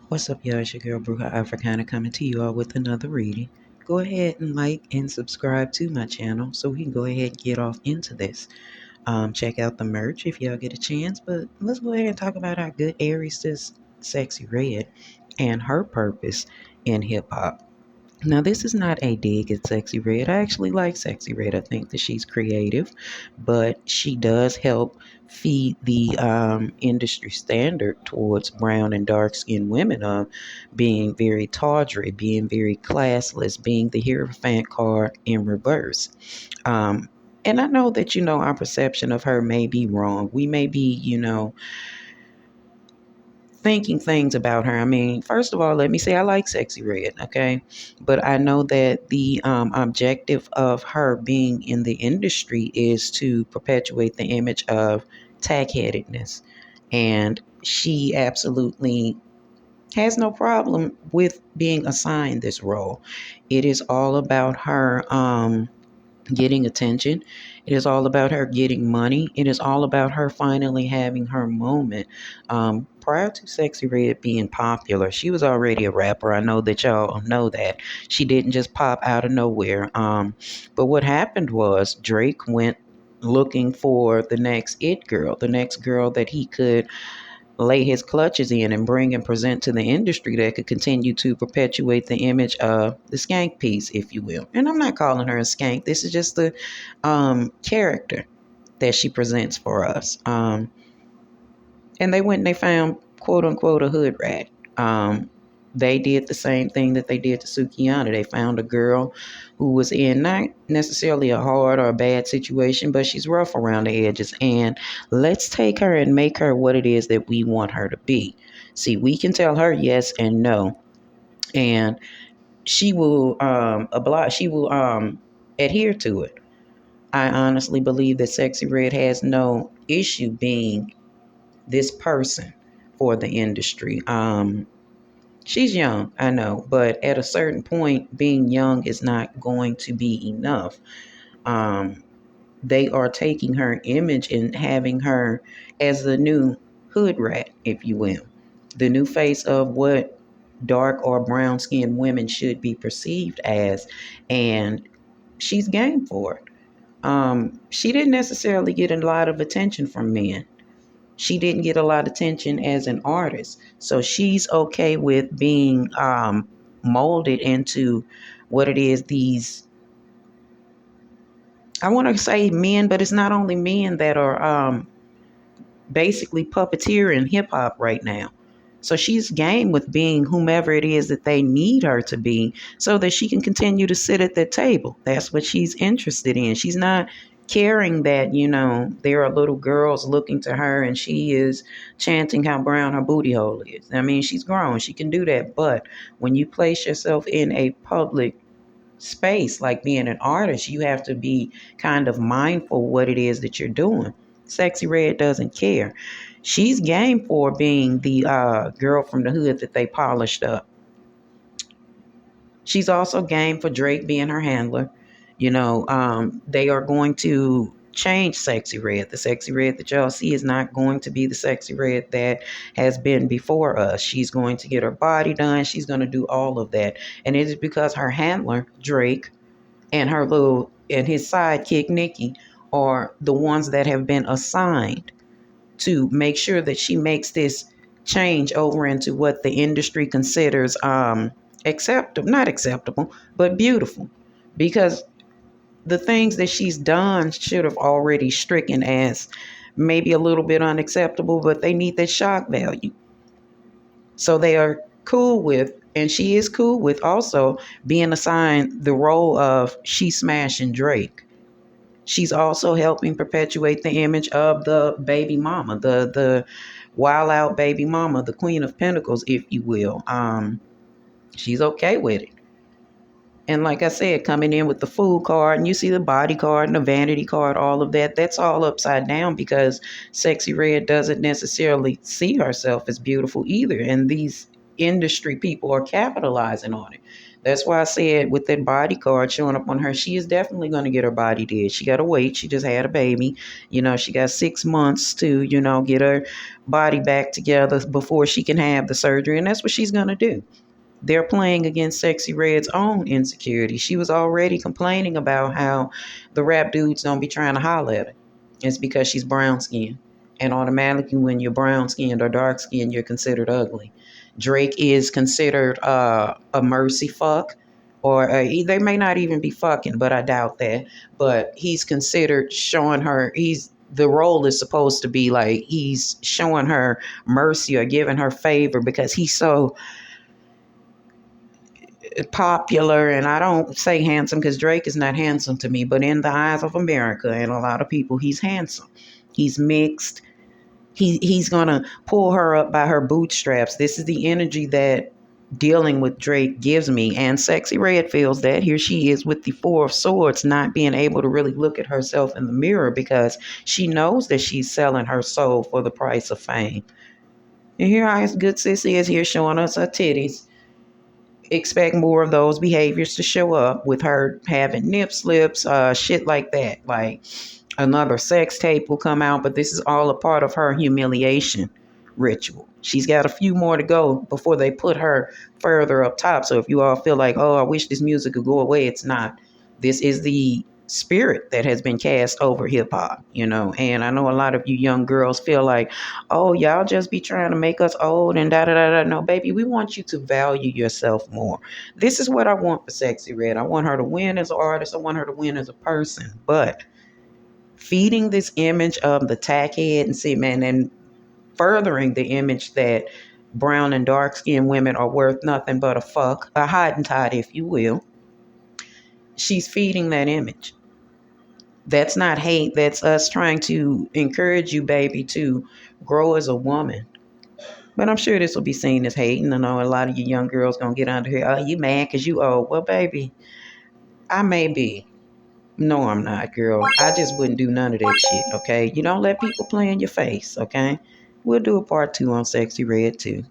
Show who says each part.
Speaker 1: What's up, y'all? It's your girl, Bruja Africana, coming to you all with another reading. Go ahead and like and subscribe to my channel so we can go ahead and get off into this. Check out the merch if y'all get a chance, but let's go ahead and talk about our good Aries, this Sexy Red, and her purpose in hip hop. Now, this is not a dig at Sexy Red. I actually like Sexy Red. I think that she's creative, but she does help feed the industry standard towards brown and dark skinned women of being very tawdry, being very classless, being the Hierophant card in reverse. Um, and I know that, our perception of her may be wrong. We may be, thinking things about her. I mean, first of all, let me say I like Sexy Red, okay? But I know that the objective of her being in the industry is to perpetuate the image of tag-headedness. And she absolutely has no problem with being assigned this role. It is all about her getting attention. It is all about her getting money. It is all about her finally having her moment. Prior to Sexy Red being popular, she was already a rapper. I know that y'all know that. She didn't just pop out of nowhere. But what happened was Drake went looking for the next it girl, the next girl that he could lay his clutches in and bring and present to the industry that could continue to perpetuate the image of the skank piece, if you will. And I'm not calling her a skank. This is just the character that she presents for us. And they went and they found, quote unquote, a hood rat. They did the same thing that they did to Sukiyana. They found a girl who was in not necessarily a hard or a bad situation, but she's rough around the edges. And let's take her and make her what it is that we want her to be. See, we can tell her yes and no, and she will oblige. She will adhere to it. I honestly believe that Sexy Red has no issue being this person for the industry. She's young, I know, but at a certain point, being young is not going to be enough. Um, they are taking her image and having her as the new hood rat, if you will, the new face of what dark or brown skinned women should be perceived as. And she's game for it. She didn't necessarily get a lot of attention from men. She didn't get a lot of attention as an artist. So she's okay with being molded into what it is these, I want to say men, but it's not only men that are basically puppeteering hip hop right now. So she's game with being whomever it is that they need her to be so that she can continue to sit at that table. That's what she's interested in. She's not caring that, there are little girls looking to her and she is chanting how brown her booty hole is. I mean, she's grown. She can do that. But when you place yourself in a public space like being an artist, you have to be kind of mindful what it is that you're doing. Sexy Red doesn't care. She's game for being the girl from the hood that they polished up. She's also game for Drake being her handler. They are going to change Sexy Red. The Sexy Red that y'all see is not going to be the Sexy Red that has been before us. She's going to get her body done. She's going to do all of that. And it is because her handler, Drake, and his sidekick, Nikki, are the ones that have been assigned to make sure that she makes this change over into what the industry considers acceptable, not acceptable, but beautiful. Because the things that she's done should have already stricken as maybe a little bit unacceptable, but they need that shock value. So they are cool with, and she is cool with also being assigned the role of she smashing Drake. She's also helping perpetuate the image of the baby mama, the wild out baby mama, the Queen of Pentacles, if you will. She's okay with it. And like I said, coming in with the fool card, and you see the body card and the vanity card, all of that, that's all upside down because Sexy Red doesn't necessarily see herself as beautiful either. And these industry people are capitalizing on it. That's why I said with that bodyguard showing up on her, she is definitely going to get her body did. She got to wait. She just had a baby. She got 6 months to, get her body back together before she can have the surgery. And that's what she's going to do. They're playing against Sexy Red's own insecurity. She was already complaining about how the rap dudes don't be trying to holler at her. It's because she's brown skinned. And automatically, when you're brown skinned or dark skinned, you're considered ugly. Drake is considered a mercy fuck, or they may not even be fucking, but I doubt that. But he's considered showing her, the role is supposed to be like he's showing her mercy or giving her favor because he's so popular. And I don't say handsome because Drake is not handsome to me, but in the eyes of America and a lot of people, he's handsome. He's mixed. He's gonna pull her up by her bootstraps. This is the energy that dealing with Drake gives me. And Sexy Red feels that. Here she is with the Four of Swords, not being able to really look at herself in the mirror because she knows that she's selling her soul for the price of fame. And here our good sis is here showing us her titties. Expect more of those behaviors to show up with her having nip slips, shit like that. Like another sex tape will come out, but this is all a part of her humiliation ritual. She's got a few more to go before they put her further up top. So if you all feel like, oh, I wish this music could go away, it's not. This is the spirit that has been cast over hip hop, And I know a lot of you young girls feel like, oh, y'all just be trying to make us old and da da da da. No, baby, we want you to value yourself more. This is what I want for Sexy Red. I want her to win as an artist. I want her to win as a person. But feeding this image of the tackhead and see, man, and furthering the image that brown and dark skinned women are worth nothing but a fuck, a hottentot, if you will. She's feeding that image. That's not hate. That's us trying to encourage you, baby, to grow as a woman. But I'm sure this will be seen as hating. I know a lot of you young girls gonna get under here. Oh, you mad because you old. Well, baby, I may be. No, I'm not, girl. I just wouldn't do none of that shit, okay? You don't let people play in your face, okay? We'll do a part 2 on Sexy Red, too.